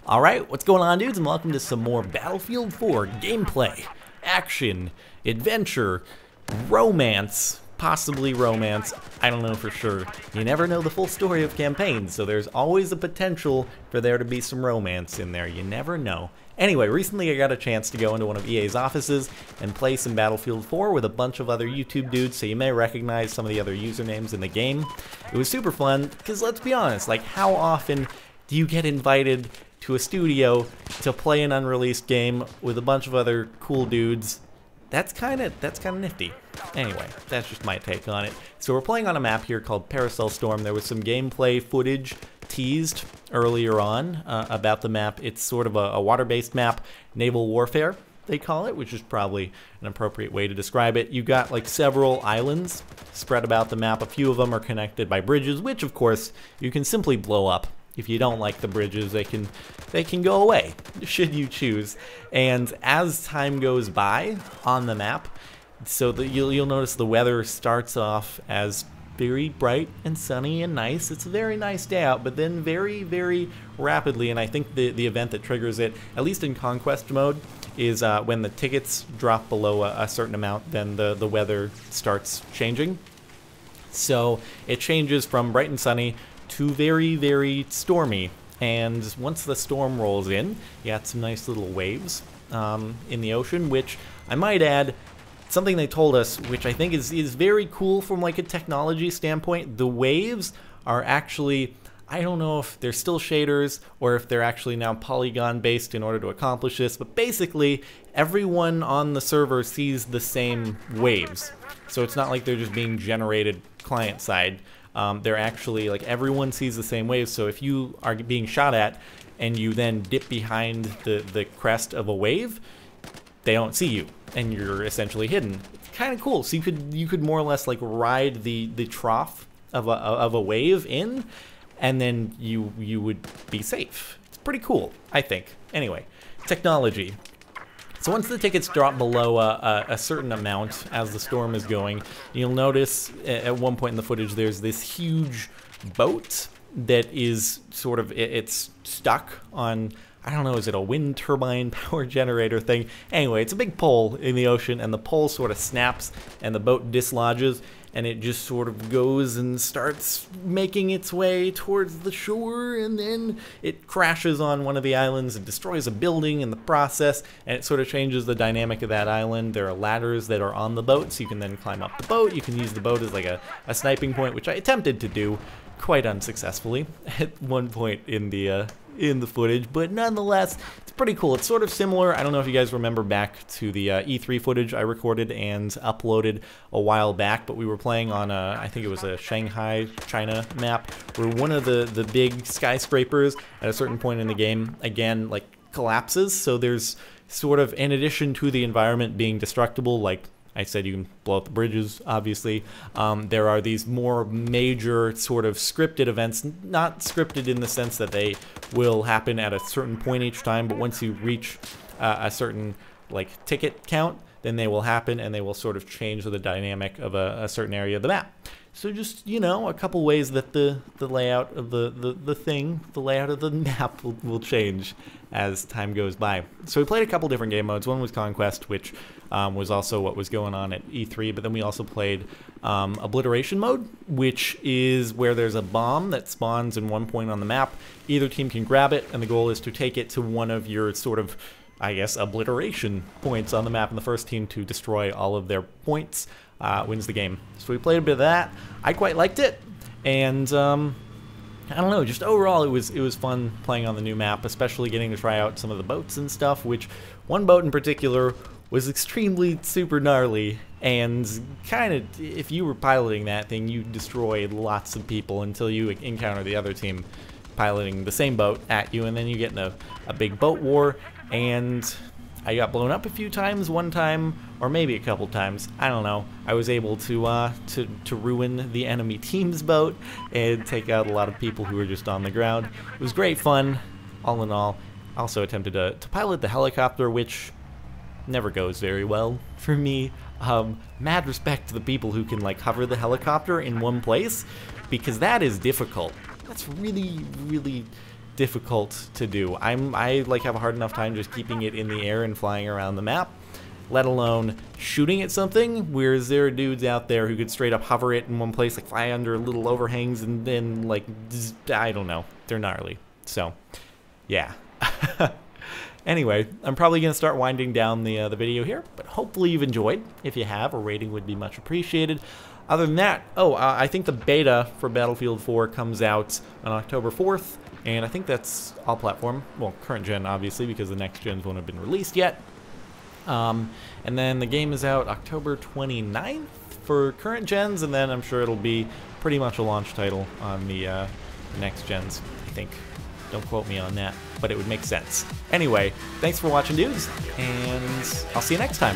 Alright, what's going on, dudes, and welcome to some more Battlefield 4 gameplay, action, adventure, romance, possibly romance, I don't know for sure. You never know the full story of campaigns, so there's always a potential for there to be some romance in there, you never know. Anyway, recently I got a chance to go into one of EA's offices and play some Battlefield 4 with a bunch of other YouTube dudes, so you may recognize some of the other usernames in the game. It was super fun, because let's be honest, like, how often do you get invited to a studio to play an unreleased game with a bunch of other cool dudes? That's kind of nifty. Anyway, that's just my take on it. So we're playing on a map here called Paracel Storm. There was some gameplay footage teased earlier on about the map. It's sort of a water-based map, naval warfare, they call it, which is probably an appropriate way to describe it. You got like several islands spread about the map. A few of them are connected by bridges, which of course you can simply blow up. If you don't like the bridges, they can go away, should you choose. And as time goes by on the map, so you'll notice the weather starts off as very bright and sunny and nice. It's a very nice day out, but then very, very rapidly, and I think the event that triggers it, at least in Conquest mode, is when the tickets drop below a certain amount, then the weather starts changing. So it changes from bright and sunny to very, very stormy, and once the storm rolls in, you got some nice little waves in the ocean, which I might add, something they told us, which I think is very cool from like a technology standpoint. The waves are actually, I don't know if they're still shaders or if they're actually now polygon based in order to accomplish this, but basically everyone on the server sees the same waves, so it's not like they're just being generated client side. They're actually, like, everyone sees the same waves, so if you are being shot at and you then dip behind the crest of a wave, they don't see you, and you're essentially hidden. It's kind of cool, so you could more or less, like, ride the trough of a wave in, and then you would be safe. It's pretty cool, I think. Anyway, technology. So once the tickets drop below a certain amount as the storm is going, you'll notice at one point in the footage there's this huge boat that is sort of, it's stuck on, I don't know, is it a wind turbine power generator thing? Anyway, it's a big pole in the ocean, and the pole sort of snaps and the boat dislodges, and it just sort of goes and starts making its way towards the shore, and then it crashes on one of the islands and destroys a building in the process, and it sort of changes the dynamic of that island. There are ladders that are on the boat, so you can then climb up the boat. You can use the boat as like a sniping point, which I attempted to do quite unsuccessfully at one point in the footage, but nonetheless, it's pretty cool. It's sort of similar. I don't know if you guys remember back to the E3 footage I recorded and uploaded a while back, but we were playing on I think it was a Shanghai, China map, where one of the big skyscrapers at a certain point in the game, again, like, collapses. So there's sort of, in addition to the environment being destructible, like I said, you can blow up the bridges, obviously. There are these more major sort of scripted events, not scripted in the sense that they will happen at a certain point each time, but once you reach a certain, like, ticket count, then they will happen, and they will sort of change the dynamic of a certain area of the map. So just, you know, a couple ways that the layout of the layout of the map will change as time goes by. So we played a couple different game modes. One was Conquest, which was also what was going on at E3, but then we also played Obliteration Mode, which is where there's a bomb that spawns in one point on the map. Either team can grab it, and the goal is to take it to one of your sort of, I guess, obliteration points on the map, and the first team to destroy all of their points wins the game. So we played a bit of that. I quite liked it, and I don't know, just overall it was fun playing on the new map, especially getting to try out some of the boats and stuff, which one boat in particular was extremely super gnarly, and kind of, if you were piloting that thing, you destroyed lots of people until you encounter the other team piloting the same boat at you, and then you get in a big boat war, and I got blown up a few times, one time, or maybe a couple times, I don't know. I was able to ruin the enemy team's boat and take out a lot of people who were just on the ground. It was great fun, all in all. I also attempted to pilot the helicopter, which never goes very well for me. Mad respect to the people who can, like, hover the helicopter in one place, because that is difficult. That's really, really difficult to do. I like have a hard enough time just keeping it in the air and flying around the map, let alone shooting at something, whereas there are dudes out there who could straight up hover it in one place, like fly under little overhangs, and then like, I don't know, they're gnarly. So, yeah. Anyway, I'm probably going to start winding down the video here, but hopefully you've enjoyed. If you have, a rating would be much appreciated. Other than that, I think the beta for Battlefield 4 comes out on October 4th, and I think that's all platform. Well, current gen, obviously, because the next gens won't have been released yet. And then the game is out October 29th for current gens, and then I'm sure it'll be pretty much a launch title on the next gens, I think. Don't quote me on that, but it would make sense. Anyway, thanks for watching, dudes, and I'll see you next time.